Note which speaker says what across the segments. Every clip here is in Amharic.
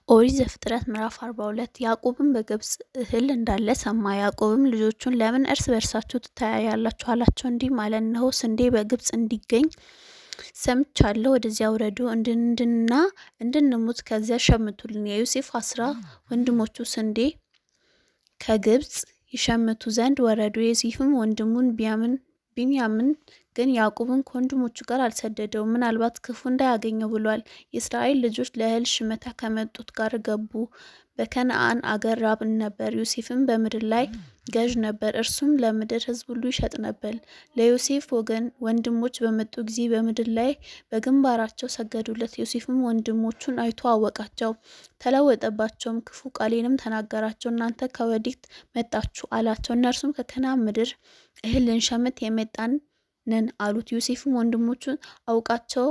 Speaker 1: ኦሪት ዘፍጥረት ምዕራፍ 42 ያዕቆብም በግብፅ እህል እንዳለ ሰማ። ያዕቆብም ልጆቹን ለምን እርስ በርሳችሁ ትተያያላችሁ አላቸው። እንዲህም አለ፣ እነሆ ስንዴ በግብፅ እንዲገኝ ሰምቻለሁ። ወደዚያ ውረዱ፣ እንድንሞት ከዚያ ሸምቱልን። የዮሴፍ 10 ወንድሞቹ ስንዴ ከግብፅ ይሸምቱ ዘንድ ወረዱ። ዮሴፍም ወንድሙን ቢንያምን ግን ያዕቆብን ከወንድሞቹ ጋር አልሰደደውም፣ ምናልባት ክፉ እንዳያገኘው ብሏል። የእስራኤል ልጆች ለእህል ሽመታ ከመጡት ጋር ገቡ። በከነዓን አገር ራብ ነበር። ዮሴፍም በምድር ላይ ገዥ ነበር፣ እርሱም ለምድር ሕዝብ ሁሉ ይሸጥ ነበር። ለዮሴፍ ወገን ወንድሞች በመጡ ጊዜ በምድር ላይ በግንባራቸው ሰገዱለት። ዮሴፍም ወንድሞቹን አይቶ አወቃቸው፣ ተለወጠባቸውም፣ ክፉ ቃሌንም ተናገራቸው። እናንተ ከወዴት መጣችሁ አላቸው። እነርሱም ከከነዓን ምድር እህል ልንሸምት የመጣን ነን አሉት። ዮሴፍም ወንድሞቹን አውቃቸው፣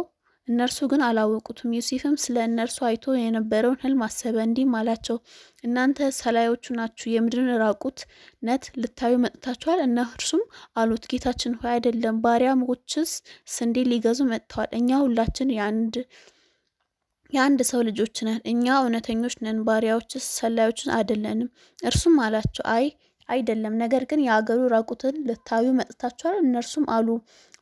Speaker 1: እነርሱ ግን አላወቁትም። ዮሴፍም ስለ እነርሱ አይቶ የነበረውን ሕልም አሰበ፣ እንዲህም አላቸው፣ እናንተ ሰላዮቹ ናችሁ፣ የምድርን ራቁትነት ልታዩ መጥታችኋል። እነርሱም አሉት፣ ጌታችን ሆይ አይደለም፣ ባሪያዎችስ ስንዴ ሊገዙ መጥተዋል። እኛ ሁላችን የአንድ ሰው ልጆች ነን። እኛ እውነተኞች ነን፣ ባሪያዎችስ ሰላዮች አይደለንም። እርሱም አላቸው፣ አይደለም፣ ነገር ግን የአገሩ ራቁትን ልታዩ መጥታችኋል። እነርሱም አሉ፣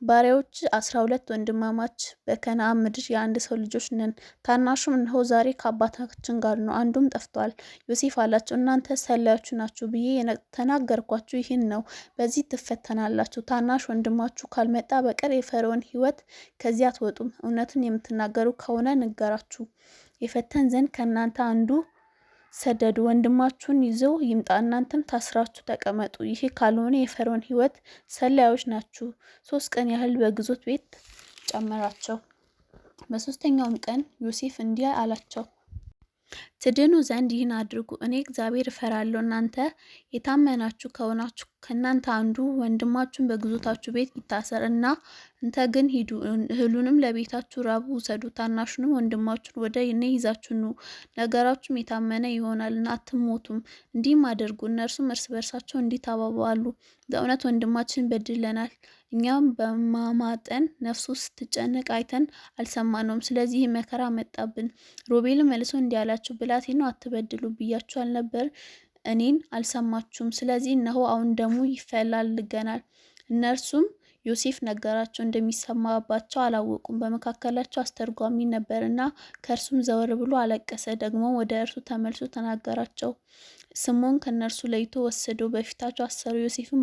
Speaker 1: ባሪያዎች 12 ወንድማማች በከነዓን ምድር የአንድ ሰው ልጆች ነን። ታናሹም እነሆ ዛሬ ከአባታችን ጋር ነው፣ አንዱም ጠፍቷል። ዮሴፍ አላቸው፣ እናንተ ሰላዮች ናችሁ ብዬ ተናገርኳችሁ ይህን ነው። በዚህ ትፈተናላችሁ። ታናሽ ወንድማችሁ ካልመጣ በቀር የፈርዖን ሕይወት ከዚህ አትወጡም። እውነትን የምትናገሩ ከሆነ ንገራችሁ፣ የፈተን ዘንድ ከእናንተ አንዱ ሰደዱ። ወንድማችሁን ይዘው ይምጣ፣ እናንተም ታስራችሁ ተቀመጡ። ይህ ካልሆነ የፈርዖን ሕይወት ሰላዮች ናችሁ። 3 ቀን ያህል በግዞት ቤት ጨመራቸው። በ3ኛውም ቀን ዮሴፍ እንዲህ አላቸው፣ ትድኑ ዘንድ ይህን አድርጉ። እኔ እግዚአብሔር እፈራለሁ። እናንተ የታመናችሁ ከሆናችሁ ከእናንተ አንዱ ወንድማችሁን በግዞታችሁ ቤት ይታሰር እና እንተ ግን ሂዱ፣ እህሉንም ለቤታችሁ ራቡ ውሰዱ። ታናሹንም ወንድማችሁን ወደ እኔ ይዛችሁ ኑ፣ ነገራችሁም የታመነ ይሆናልና አትሞቱም። እንዲህም አድርጉ። እነርሱም እርስ በርሳቸው እንዲህ ተባባሉ፣ በእውነት ወንድማችን በድለናል። እኛም በማማጠን ነፍሱ ስትጨነቅ አይተን አልሰማነውም። ስለዚህ መከራ መጣብን። ሮቤልም መልሶ እንዲህ አላቸው፣ ብላቴናው አትበድሉ ብያችሁ አልነበር? እኔን አልሰማችሁም። ስለዚህ እነሆ አሁን ደሙ ይፈላልገናል። እነርሱም ዮሴፍ ነገራቸው፣ እንደሚሰማባቸው አላወቁም። በመካከላቸው አስተርጓሚ ነበርና ከእርሱም ዘወር ብሎ አለቀሰ። ደግሞ ወደ እርሱ ተመልሶ ተናገራቸው። ስምዖን ከእነርሱ ለይቶ ወሰደው፣ በፊታቸው አሰሩ። ዮሴፍም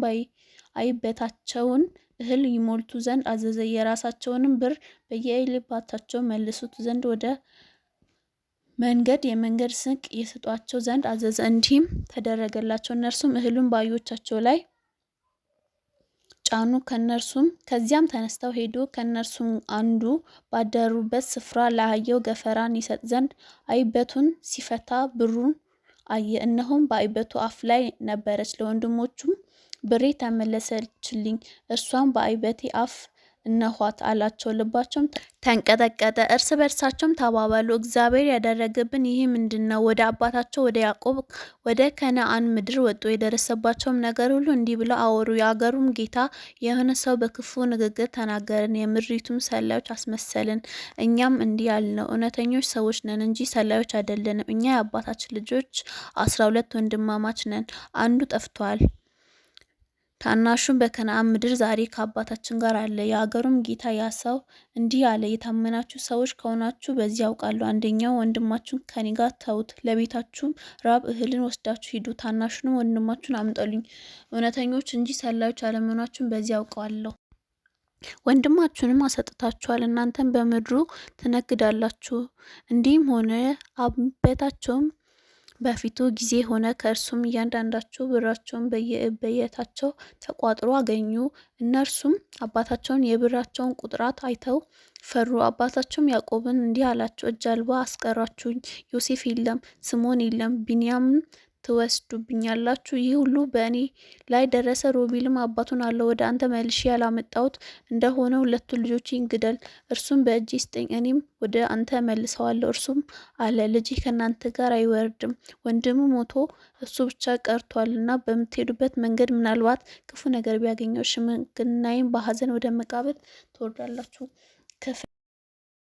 Speaker 1: አይበታቸውን እህል ይሞልቱ ዘንድ አዘዘ። የራሳቸውንም ብር በየኢልባታቸው መልሱት ዘንድ ወደ መንገድ የመንገድ ስንቅ የሰጧቸው ዘንድ አዘዘ። እንዲህም ተደረገላቸው። እነርሱም እህሉን በአህዮቻቸው ላይ ጫኑ። ከዚያም ተነስተው ሄዱ። ከእነርሱም አንዱ ባደሩበት ስፍራ ለአህያው ገፈራን ይሰጥ ዘንድ አይበቱን ሲፈታ ብሩን አየ። እነሆም በአይበቱ አፍ ላይ ነበረች። ለወንድሞቹም ብሬ ተመለሰችልኝ፣ እርሷም በአይበቴ አፍ እነኋት አላቸው። ልባቸውም ተንቀጠቀጠ፣ እርስ በርሳቸውም ተባባሉ፣ እግዚአብሔር ያደረገብን ይህ ምንድን ነው? ወደ አባታቸው ወደ ያዕቆብ ወደ ከነዓን ምድር ወጡ። የደረሰባቸውም ነገር ሁሉ እንዲህ ብለው አወሩ። የአገሩም ጌታ የሆነ ሰው በክፉ ንግግር ተናገርን፣ የምድሪቱም ሰላዮች አስመሰልን። እኛም እንዲህ ያልነው እውነተኞች ሰዎች ነን እንጂ ሰላዮች አይደለንም። እኛ የአባታችን ልጆች 12 ወንድማማች ነን፣ አንዱ ጠፍቷል። ታናሹም በከነዓን ምድር ዛሬ ከአባታችን ጋር አለ። የአገሩም ጌታ ያ ሰው እንዲህ አለ፣ የታመናችሁ ሰዎች ከሆናችሁ በዚህ ያውቃለሁ። አንደኛው ወንድማችሁን ከኔ ጋር ተዉት፣ ለቤታችሁም ራብ እህልን ወስዳችሁ ሂዱ። ታናሹንም ወንድማችሁን አምጡልኝ። እውነተኞች እንጂ ሰላዮች አለመሆናችሁን በዚህ ያውቃለሁ። ወንድማችሁንም አሰጥታችኋል፣ እናንተም በምድሩ ትነግዳላችሁ። እንዲህም ሆነ፣ አቤታቸውም በፊቱ ጊዜ ሆነ። ከእርሱም እያንዳንዳቸው ብራቸውን በየእበየታቸው ተቋጥሮ አገኙ። እነርሱም አባታቸውን የብራቸውን ቁጥራት አይተው ፈሩ። አባታቸውም ያዕቆብን እንዲህ አላቸው፣ እጅ አልባ አስቀራችሁኝ። ዮሴፍ የለም፣ ስምዖን የለም፣ ቢንያምን ትወስዱብኛላችሁ። ይህ ሁሉ በእኔ ላይ ደረሰ። ሮቤልም አባቱን አለው፣ ወደ አንተ መልሼ ያላመጣሁት እንደሆነ 2 ልጆቼን ግደል፣ እርሱም በእጄ ስጠኝ፣ እኔም ወደ አንተ መልሰዋለሁ። እርሱም አለ፣ ልጄ ከእናንተ ጋር አይወርድም፣ ወንድሙ ሞቶ እሱ ብቻ ቀርቷልና በምትሄዱበት መንገድ ምናልባት ክፉ ነገር ቢያገኘው ሽምግልናዬን በሐዘን ወደ መቃብር ትወርዳላችሁ።